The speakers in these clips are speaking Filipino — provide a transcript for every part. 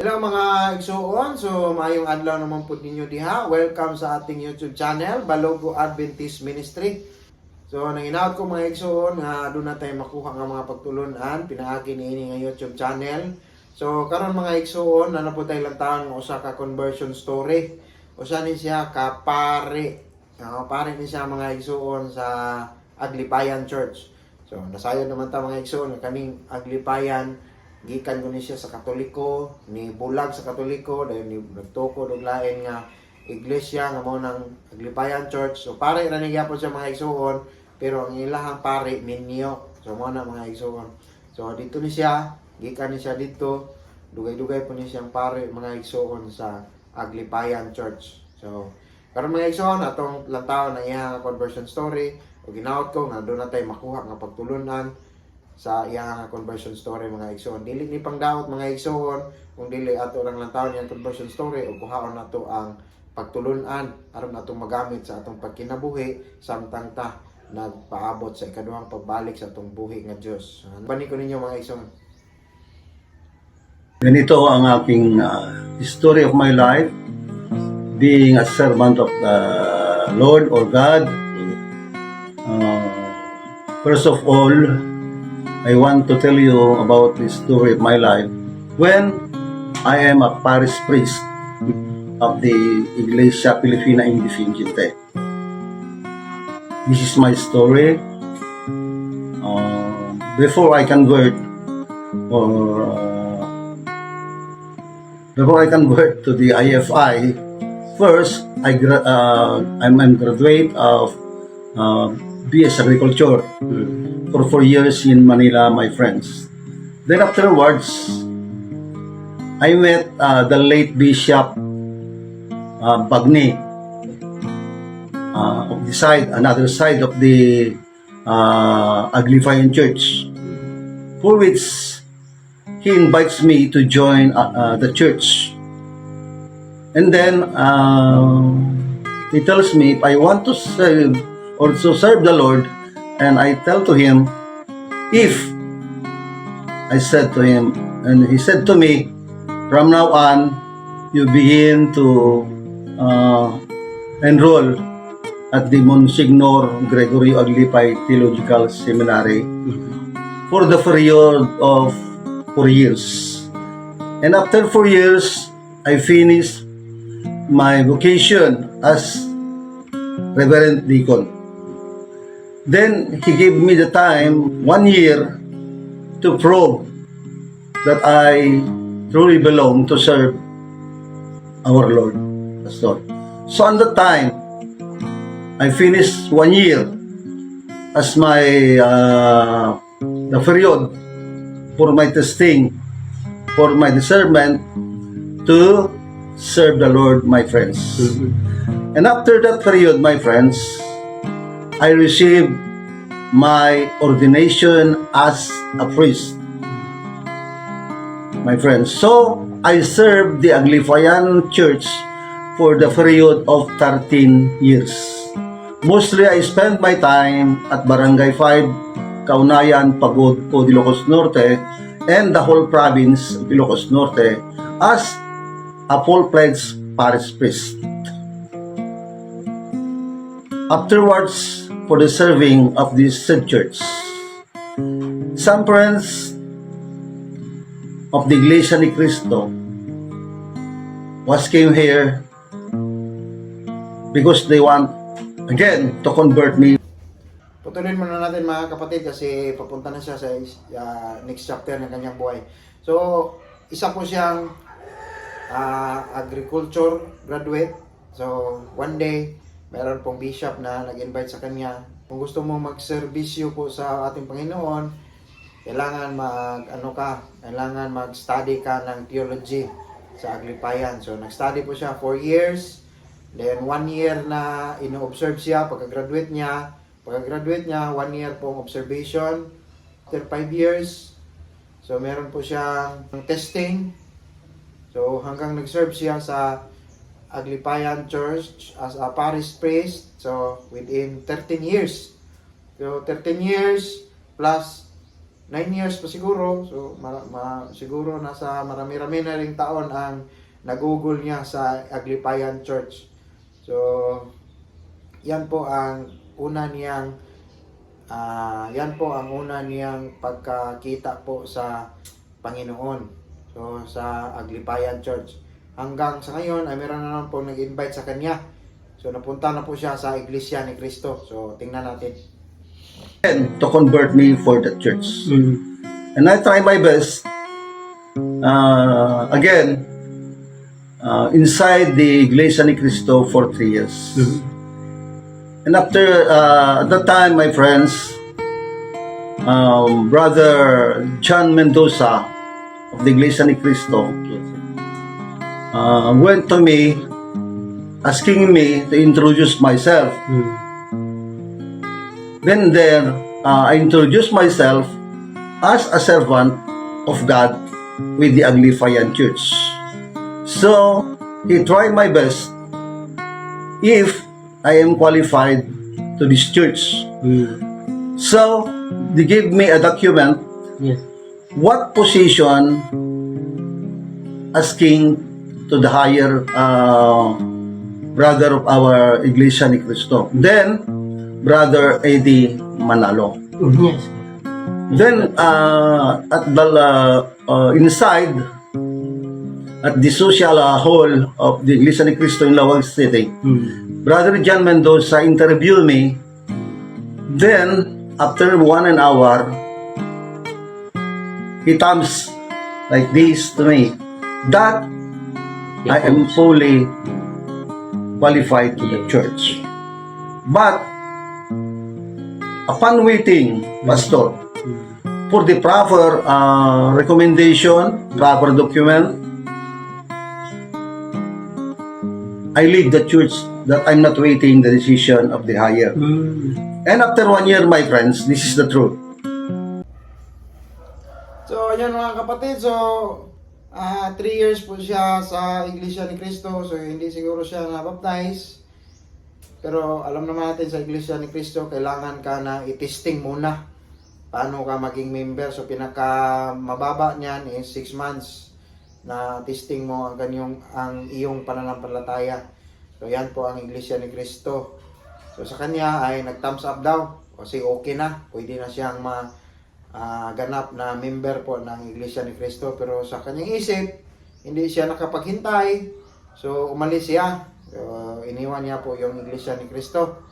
Hello mga igsuon, so maayong adlaw naman po ninyo diha. Welcome sa ating YouTube channel, Balogo Adventist Ministry. So nanginaot ko mga igsuon nga doon na tayo makuha ng mga pagtulunan pinaagi niini nga YouTube channel. So karon mga igsuon, na po tayo lantaon ng usa ka conversion story. Usa ni siya ka pare. Pare ni siya mga igsuon sa Aglipayan Church. So nasayon naman ta mga igsuon kaming Aglipayan, gikan ko ni siya sa Katoliko, ni bulag sa Katoliko, dahil ni nagtukod og lain nga iglesia nga mao nang Aglipayan Church. So pare ra ni gyapon siya mga igsuon, pero ang ilahang pare minyo. So mao na mga igsuon. So dito ni siya, gikan ni siya dito, dugay-dugay po ni siyang pare mga igsuon sa Aglipayan Church. So karon mga igsuon atong lantaw na iyang conversion story, o ginaot ko nga doon na tayo makuha nga pagtulunan sa iyang conversion story mga igsoon. Dili ni pangdaot mga igsoon, kung dili ato lang lantaw niyang conversion story o kuhaon nato ang pagtulunan aron atong magamit sa atong pagkinabuhi samtang ta nagpaabot sa ikaduhang pagbalik sa atong buhi nga Dios. Bani ko ninyo mga igsoon. Ganito ang aking story of my life, being a servant of the Lord or God. First of all, I want to tell you about the story of my life when I am a parish priest of the Iglesia Pilipina Indefinite. This is my story. Before I convert to the IFI, first I'm a graduate of BS Agriculture for 4 years in Manila, my friends. Then afterwards, I met the late Bishop Bagni of the side, another side of the Aglipayan Church, for which he invites me to join the church. And then he tells me if I want to serve the Lord, and I tell to him, if I said to him, and he said to me, from now on, you begin to enroll at the Monsignor Gregorio Aglipay Theological Seminary for the period of 4 years. And after 4 years, I finished my vocation as Reverend Deacon. Then he gave me the time, 1 year, to prove that I truly belong to serve our Lord. Pastor. So on that time, I finished 1 year as my the period for my testing, for my discernment to serve the Lord, my friends. And after that period, my friends, I received my ordination as a priest, my friends. So, I served the Aglipayan Church for the period of 13 years. Mostly, I spent my time at Barangay 5, Kaunayan, Pagod, Ilocos Norte, and the whole province of Ilocos Norte as a full-fledged parish priest. Afterwards, for the serving of this said church, some friends of the Iglesia ni Cristo came here because they want again to convert me. Patuloy muna natin mga kapatid kasi papunta na siya sa next chapter ng kanyang buhay. So, isa po siyang agriculture graduate. So, one day, meron pong bishop na nag-invite sa kanya. Kung gusto mong magserbisyo po sa ating Panginoon, kailangan kailangan mag-study ka ng theology sa Aglipayan. So, nag-study po siya 4 years. Then, 1 year na ino-observe siya pagka-graduate niya. Pagka-graduate niya, 1 year pong observation. After 5 years, so meron po siyang testing. So, hanggang nag-serve siya sa Aglipayan Church as a parish priest. So, within 13 years. So, 13 years plus 9 years pa siguro. So siguro nasa marami-rami na ring taon ang nagugol niya sa Aglipayan Church. So yan po ang una niyang pagkakita po sa Panginoon. So sa Aglipayan Church. Hanggang sa ngayon ay meron na naman po nag-invite sa kanya. So napunta na po siya sa Iglesia ni Cristo. So tingnan natin. And to convert me for the church. And I try my best. Again, inside the Iglesia ni Cristo for 3 years. And after at that time, my friends, Brother John Mendoza of the Iglesia ni Cristo went to me asking me to introduce myself. Then there, I introduced myself as a servant of God with the Aglipayan Church. So, he tried my best if I am qualified to this church. So, they gave me a document. Yes. What position asking to the higher brother of our Iglesia ni Cristo. Then, Brother Eddie Manalo. Yes. Then, at the inside, at the social hall of the Iglesia ni Cristo in Lawag City, Brother John Mendoza interviewed me. Then, after 1 hour, he comes like this to me, that I am fully qualified to the church. But, upon waiting, Pastor, for the proper recommendation, proper document, I leave the church that I'm not waiting the decision of the higher. And after 1 year, my friends, this is the truth. So, ayan mga kapatid. So, 3 years po siya sa Iglesia ni Cristo. So, hindi siguro siya na-baptize. Pero alam naman natin sa Iglesia ni Cristo, kailangan ka na i-testing muna. Paano ka maging member. So, pinaka mababa niyan is 6 months na testing mo ang iyong pananampalataya. So, yan po ang Iglesia ni Cristo. So, sa kanya ay nag-thumbs up daw. Kasi okay na. Pwede na siyang ganap na member po ng Iglesia ni Cristo. Pero sa kanyang isip, hindi siya nakapaghintay. So umalis siya. So, iniwan niya po yung Iglesia ni Cristo.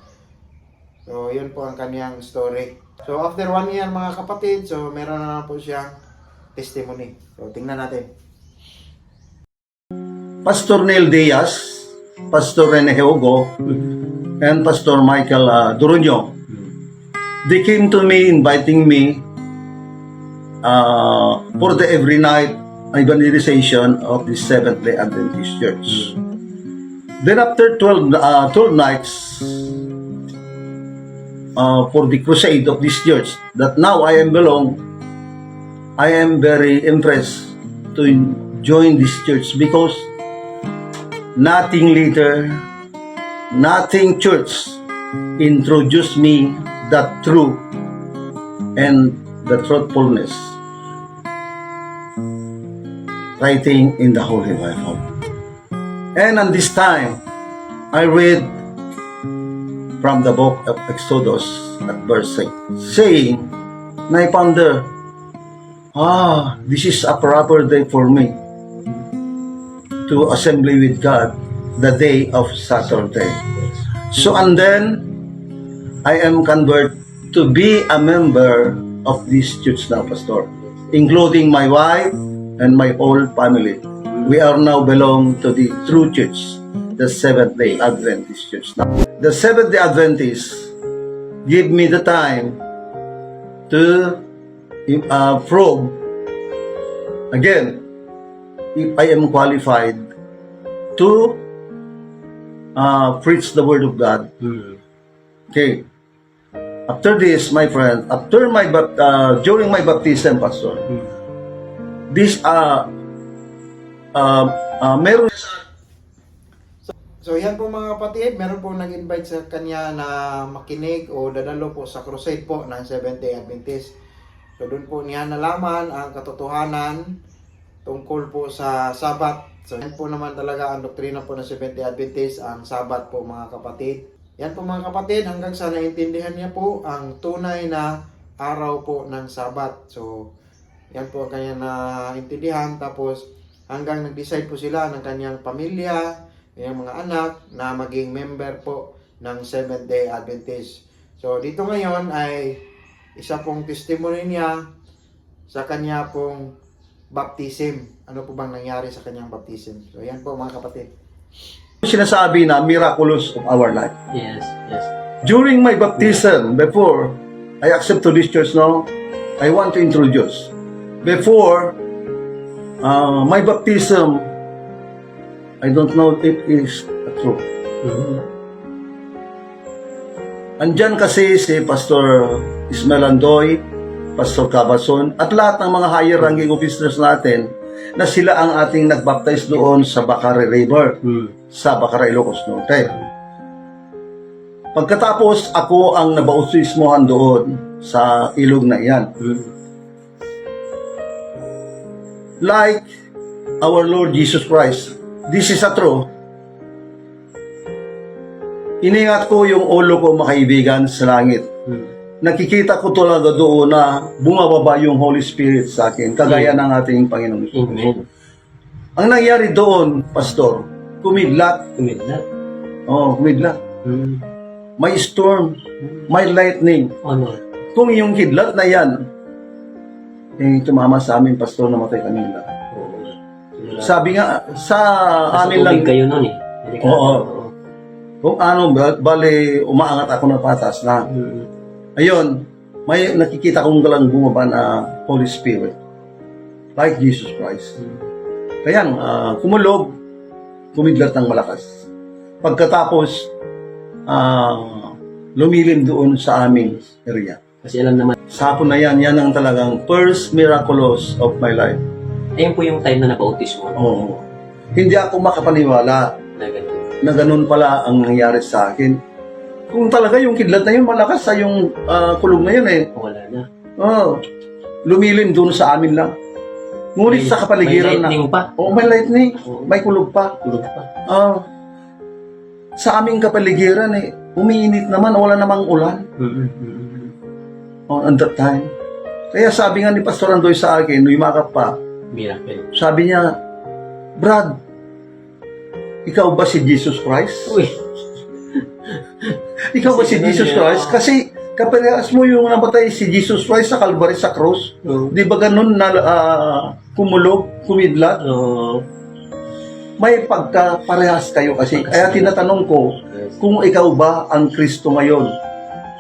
So yun po ang kanyang story. So after 1 year mga kapatid, so meron na po siyang testimony. So tingnan natin. Pastor Neil Diaz, Pastor Rene Hugo, and Pastor Michael Duruño, they came to me inviting me for the every night evangelization of the Seventh-day Adventist Church. Then after 12 nights for the crusade of this church that now I am belong, I am very impressed to join this church because nothing leader, nothing church introduced me the truth and the truthfulness writing in the Holy Bible. And on this time, I read from the book of Exodus at verse 8, saying, and I ponder, this is a proper day for me to assembly with God the day of Saturday. So, and then, I am converted to be a member of this church now, Pastor, including my wife and my whole family. We are now belong to the true church, the Seventh-day Adventist Church. Now, the Seventh-day Adventists give me the time to probe again if I am qualified to preach the Word of God. Okay. After this, my friend, during my baptism, Pastor, this meron. So yan po mga kapatid, meron po nag-invite sa kanya na makinig o dadalo po sa crusade po ng Seventh-day Adventist. So doon po niya nalaman ang katotohanan tungkol po sa Sabat. So yan po naman talaga ang doktrina po ng Seventh-day Adventist, ang Sabat po mga kapatid. Yan po mga kapatid, hanggang sa naintindihan niya po ang tunay na araw po ng Sabat. So yan po ang kanyang naintindihan. Tapos hanggang nag-decide po sila ng kanyang pamilya, kanyang mga anak na maging member po ng Seventh-day Adventist. So dito ngayon ay isa pong testimony niya sa kanya pong baptism. Ano po bang nangyari sa kanyang baptism? So yan po mga kapatid. Sinasabi na miraculous of our life. Yes, yes. During my baptism, before I accept to this church now, I want to introduce. Before my baptism, I don't know if it is true. Andyan kasi si Pastor Ismael Andoy, Pastor Cabason, at lahat ng mga higher ranking officers natin na sila ang ating nagbaptize doon sa Bacara River, sa Bacara, Ilocos Norte. Pagkatapos, ako ang nabautismohan doon sa ilog na iyan. Like our Lord Jesus Christ, this is a true. Iningat ko yung ulo ko, mga kaibigan, sa langit. Nakikita ko talaga doon na bumababa yung Holy Spirit sa akin, kagaya ng ating Panginoon. Amen. Ang nangyari doon, Pastor, kumidlat. Kumidlat. Kumidlat. May storm, may lightning. Ano? Kung yung kidlat na yan, tumama sa amin, Pastor, namatay kami lahat. Sabi nga, sa amin lang, kayo nun eh. Oo. Kung ano, bali, umaangat ako ng patas na, ayun, may nakikita kong galang bumaba na Holy Spirit. Like Jesus Christ. Kaya, kumulog, kumidlat ng malakas. Pagkatapos, lumilim doon sa aming area. Kasi alam naman, Sa hapon na yan ang talagang first miraculous of my life. ayun po yung time na nabautismo. Oo. Hindi ako makapaniwala Na ganun. na ganun pala ang nangyari sa akin. Kung talaga yung kidlat na yun, malakas sa yung kulog na yun eh. Wala na. Lumilim doon sa amin lang. Ngunit sa kapaligiran may lightning na. pa. May lightning. Oo. May kulog pa. Kulog pa. Sa aming kapaligiran eh, umiinit naman, wala namang ulan. At that time. Kaya sabi nga ni Pastor Andoy sa akin, lumakap pa, Miracle. sabi niya, Brad, ikaw ba si Jesus Christ? Uy. Ikaw ba si Kasi Jesus ganun Christ? yan. Kasi kaparehas mo yung namatay si Jesus Christ sa Calvary sa cross. Oo. Di ba ganun na kumulog, kumidlat? Oo. May pagkaparehas kayo kasi. Kaya tinatanong ko, kung ikaw ba ang Kristo ngayon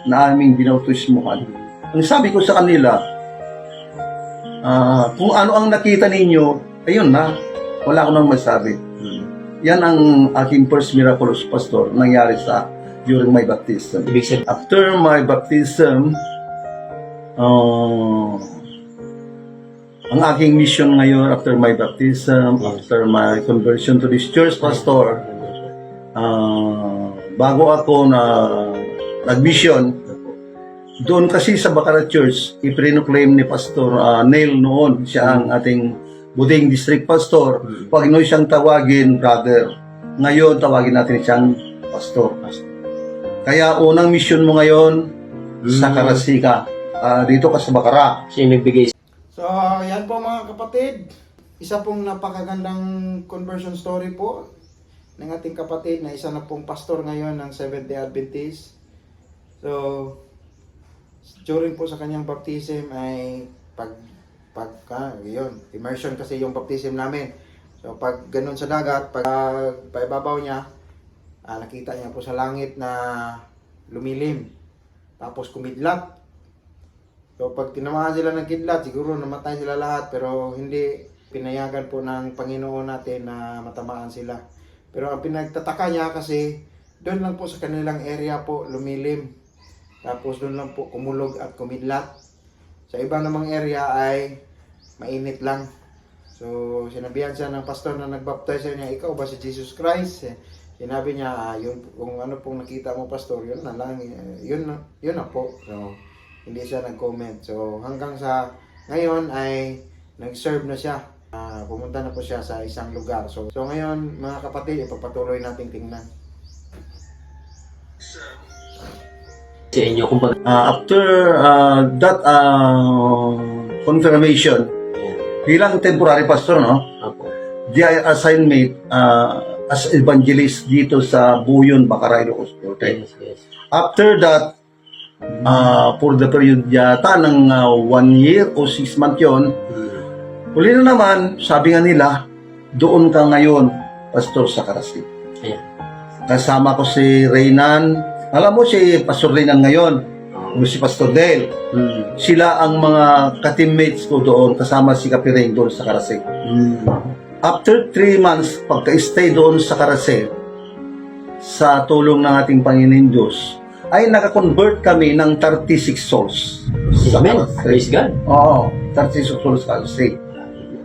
na aming binautismohan. Ang sabi ko sa kanila, kung ano ang nakita ninyo, ayun na, wala ko nang masabi. Yan ang aking first miraculous, Pastor, nangyari during my baptism. Ibig sabihin, After my baptism, ang aking mission ngayon after my baptism, after my conversion to this church, Pastor, bago ako nag-mission, doon kasi sa Bacara Church, iprinoclaim ni Pastor Neil noon, siya ang ating Buding District Pastor. Pag noon siyang tawagin, brother. Ngayon, tawagin natin siyang Pastor. Kaya unang mission mo ngayon sa Karasika. Dito ka sa Bacara. siya yung nagbigay. So, yan po mga kapatid. Isa pong napakagandang conversion story po ng ating kapatid na isa na pong pastor ngayon ng Seventh-day Adventist. So, during po sa kanyang baptism ay immersion kasi yung baptism namin. So, pag ganun sa dagat, pag paibabaw niya, nakita niya po sa langit na lumilim. Tapos kumidlat. So pag tinamaan sila ng kidlat, siguro namatay sila lahat, pero hindi pinayagan po ng Panginoon natin na matamaan sila. Pero ang pinagtataka niya kasi doon lang po sa kanilang area po lumilim. Tapos doon lang po kumulog at kumidlat. Sa iba namang area ay mainit lang. So sinabihan siya ng pastor na nagbaptize niya, ikaw ba si Jesus Christ? Sinabi niya, yun, kung ano pong nakita mo, pastor, yun na lang, yun na po. So, hindi siya nag-comment. So hanggang sa ngayon ay nag-serve na siya. Pumunta na po siya sa isang lugar. So ngayon mga kapatid, ipagpatuloy nating tingnan. Sa inyo, kumbaga. After that confirmation, bilang temporary pastor, no? Apo. They assigned me as evangelist dito sa Buyon, Bakaray, Ilocos Norte. Yes. After that, for the period yata ng 1 year o 6 months yun, uli na naman, sabi nga nila, doon ka ngayon, pastor sa Karasin. Ayan. Kasama ko si Reynan. Alam mo si Pastor Reynan ngayon, o si Pastor Del. Sila ang mga ka-teammates ko doon, kasama si Kapireng doon sa Karasin. After 3 months, pagka-stay doon sa Karasin, sa tulong ng ating Panginoon Diyos, ay nakakonvert kami ng 36 souls. Amen. Praise God. Oo, 36 souls sa Karasin.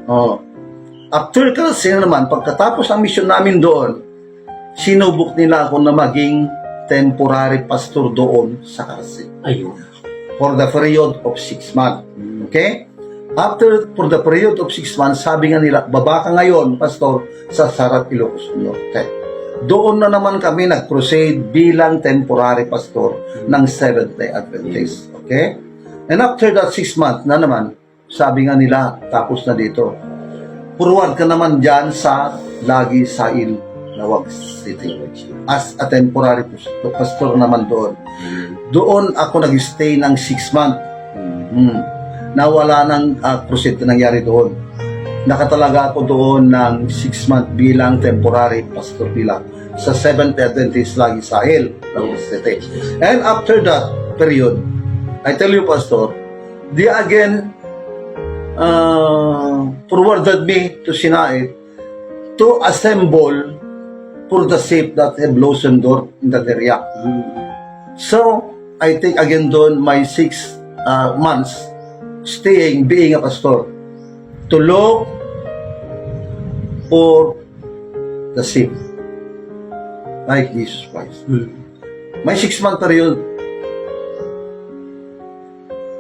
Oo. After Karasin naman, pagkatapos ang mission namin doon, sinubok nila ako na maging temporary pastor doon sa Karasin Ayun. for the period of 6 months. Okay? For the period of 6 months, sabi nga nila, baba ka ngayon, pastor, sa Sarat, Ilocos Norte. Doon na naman kami nag-crusade bilang temporary pastor ng Seventh-day Adventist. Okay? And after that 6 months na naman, sabi nga nila, tapos na dito. Forward ka naman dyan sa Lagi Sail, Nawag City. As a temporary pastor naman doon. Doon ako nag-stay ng 6 months. Nawala ng crusade na nangyari doon. Nakatalaga ako doon ng 6 months bilang temporary pastor bilang sa Seventh Adventist Lagi Sahil, Nawag City. And after that period, I tell you, pastor, they again forwarded me to Sinait to assemble for the shape that have blossomed door in that area. So, I take again doon my 6 months staying, being a pastor, to look for the sheep, like Jesus Christ. My 6-month period,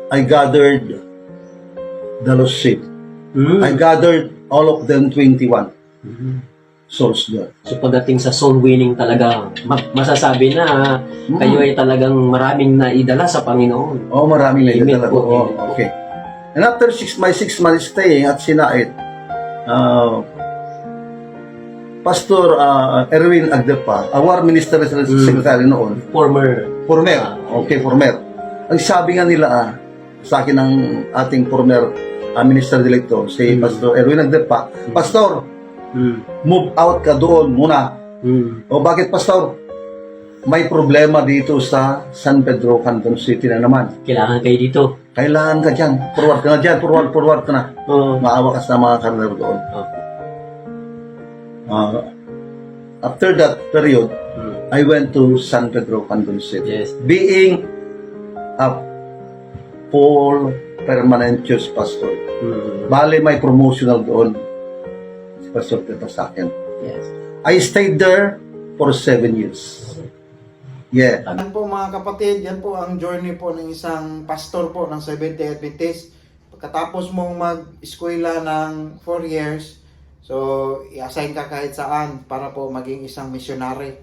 I gathered the lost sheep. I gathered all of them 21 souls there. So pagdating sa soul winning talaga, masasabi na kayo ay talagang maraming naidala sa Panginoon. Oh, maraming na Amen talaga. po, Oh, amen po. okay. And after my 6 months staying at Sinait, Pastor Erwin Agdepa, our minister secretary noon, Former. former, ang sabi nga nila sa akin ng ating former minister director, si Pastor Erwin Agdepa, Pastor, move out ka doon muna. O bakit, Pastor? May problema dito sa San Pedro, Canton City na naman. Kailangan kayo dito. Kailangan ka dyan. Forward ka na dyan. Forward ka na. Maawa ka sa mga karnero doon. After that period, I went to San Pedro, Canton City. Yes. Being a full permanent church pastor. Bale, may promotional doon. Si Pastor Tito sa akin. Yes. I stayed there for 7 years. Yeah. Yan po mga kapatid, yan po ang journey po ng isang pastor po ng Seventh-day Adventist. Pagkatapos mong mag-eskwela ng 4 years, so i-assign ka kahit saan para po maging isang missionary.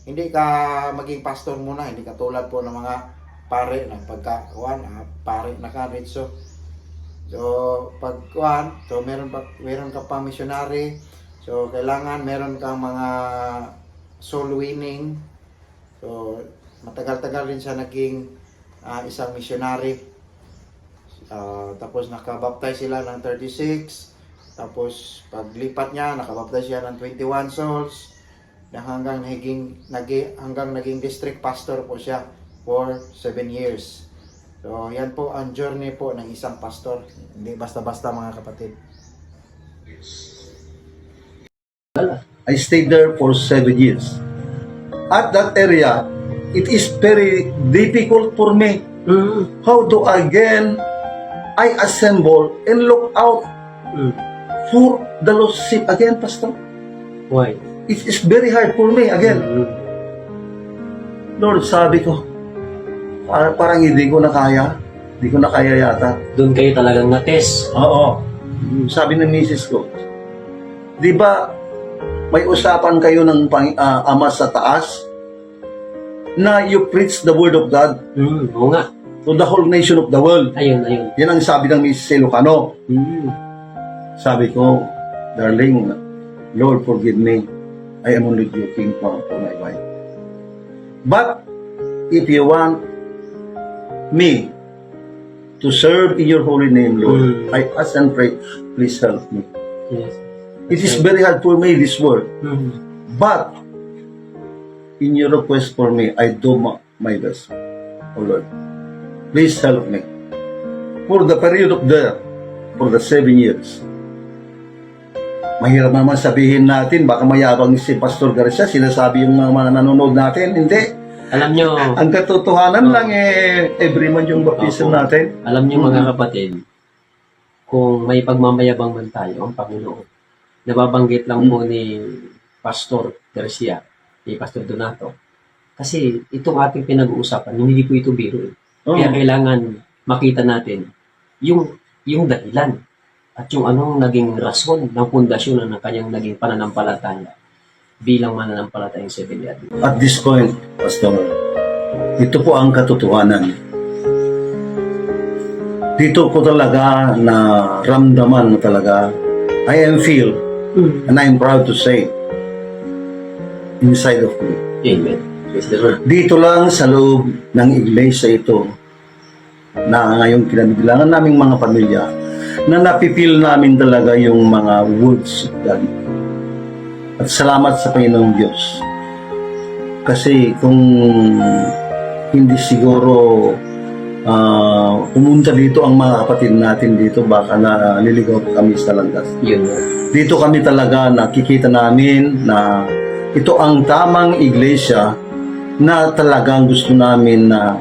Hindi ka maging pastor muna, hindi ka tulad po ng mga pare na pare na ka dito. So meron ka pa missionary. So kailangan meron kang mga soul winning. So matagal-tagal rin siya naging isang missionary. Tapos nakabaptize sila ng 36. Tapos paglipat niya, nakabaptize siya ng 21 souls. Hanggang naging district pastor po siya for 7 years. So yan po ang journey po ng isang pastor. Hindi basta-basta mga kapatid. I stayed there for 7 years. At that area, it is very difficult for me. How to again I assemble and look out for the lost sheep again, Pastor. Why? It is very hard for me again. Lord, sabi ko, parang hindi ko na kaya. Hindi ko na kaya yata. Doon kayo talagang na-test. Oo. Sabi ng misis ko, di ba may usapan kayo ng Ama sa taas na you preach the word of God Oo nga. to the whole nation of the world. Ayun. Yan ang sabi ng misis Ilocano. Sabi ko, darling, Lord, forgive me. I am only joking for my wife. But, if you want me to serve in your holy name, Lord, I ask and pray, please help me. Yes. It is very hard for me, this word. But, in your request for me, I do my best. Oh Lord, please help me. For the period of for the 7 years. Mahirap naman sabihin natin, baka mayabang si Pastor Garcia, sinasabi yung mga nanonood natin. Hindi. Alam nyo, Ang katotohanan lang every month yung baptism Opo. natin. Alam niyo mga kapatid, kung may pagmamayabang man tayo, ang Panginoon, nababanggit lang po ni Pastor Garcia, ni Pastor Donato, kasi itong ating pinag-uusapan, hindi po ito biro. Kaya kailangan makita natin yung dahilan at yung anong naging rason ng pundasyon ng kanyang naging pananampalataya bilang mananampalatayang Seventh-day Adventist. At this point, Pastor, ito po ang katotohanan. Dito ko talaga na ramdaman na talaga, I am feel, and I am proud to say, inside of me. Amen. Praise the Lord. Dito lang sa loob ng iglesia ito, na ngayong kinamilangan naming mga pamilya, na napipil namin talaga yung mga words of God. At salamat sa Panginoong Diyos. Kasi kung hindi siguro pumunta dito ang mga kapatid natin dito, baka na liligaw kami sa landas. Yun. Dito kami talaga nakikita namin na ito ang tamang iglesia na talagang gusto namin na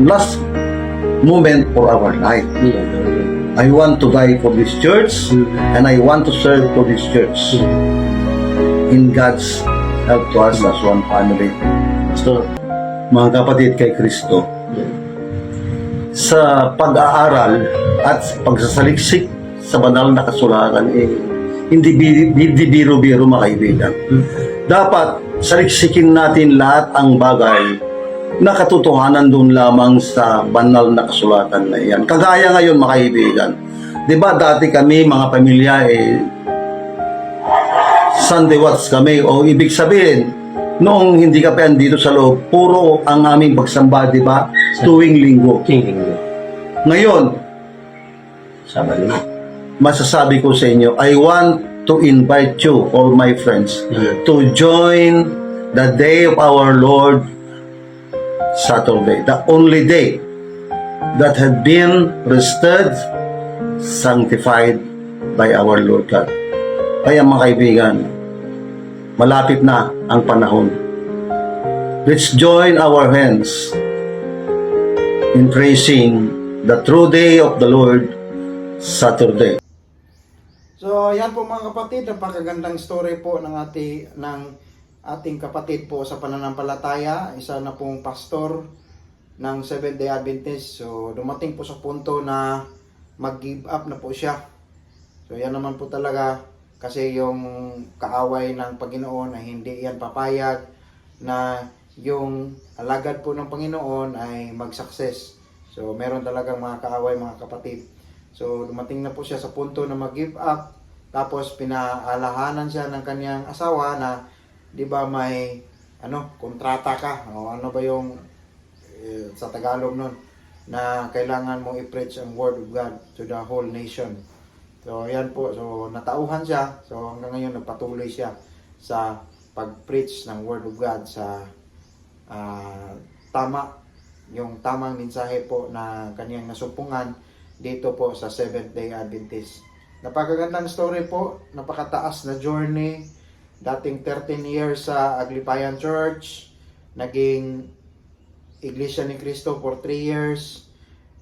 last moment for our life. Yun. I want to die for this church and I want to serve for this church in God's help to us as one family. So, Mga kapatid kay Kristo, sa pag-aaral at pagsasaliksik sa banal na kasulatan, hindi biro-biro mga kaibigan. Dapat saliksikin natin lahat ang bagay na katotohanan doon lamang sa banal na kasulatan na yan. Kagaya ngayon mga kaibigan, di ba dati kami mga pamilya Sunday watch kami, o ibig sabihin noong hindi ka pa dito sa loob, puro ang aming pagsamba, di ba? Tuwing linggo. king. Ngayon, Sabado. masasabi ko sa inyo, I want to invite you, all my friends, to join the day of our Lord, Saturday, the only day that had been restored, sanctified by our Lord God. Kaya mga kaibigan, malapit na ang panahon. Let's join our hands in praising the true day of the Lord, Saturday. So, yan po mga kapatid, napakagandang story po ng ating kapatid po sa pananampalataya, isa na pong pastor ng Seventh-day Adventist. So, dumating po sa punto na mag-give up na po siya. So, yan naman po talaga kasi yung kaaway ng Panginoon ay hindi yan papayag na yung alagad po ng Panginoon ay mag-success. So, meron talagang mga kaaway, mga kapatid. So, dumating na po siya sa punto na mag-give up. Tapos, pinaalahanan siya ng kanyang asawa na, di ba may kontrata ka o ano ba yung sa Tagalog nun na kailangan mo i-preach ang word of God to the whole nation. So ayan po, so natauhan siya. So hanggang ngayon nagpatuloy siya sa pag-preach ng word of God sa yung tamang mensahe po na kanyang nasumpungan dito po sa Seventh-day Adventist. Napakagandang story po, napakataas na journey. Dating 13 years sa Aglipayan Church, naging Iglesia ni Cristo for 3 years.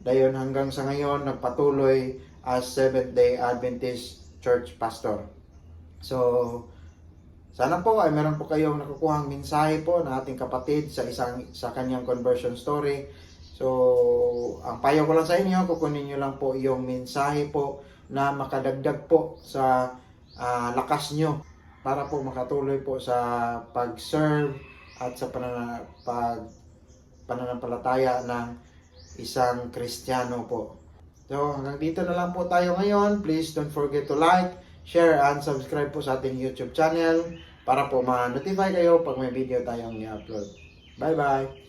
Dayon hanggang sa ngayon, nagpatuloy as Seventh-day Adventist Church Pastor. So, sana po ay meron po kayong nakukuhang mensahe po na ating kapatid sa kanyang conversion story. So, ang payo ko lang sa inyo, kukunin nyo lang po yung mensahe po na makadagdag po sa lakas nyo para po makatuloy po sa pag-serve at sa pananampalataya ng isang Kristiyano po. So, hanggang dito na lang po tayo ngayon. Please don't forget to like, share, and subscribe po sa ating YouTube channel para po ma-notify kayo pag may video tayong i-upload. Bye-bye!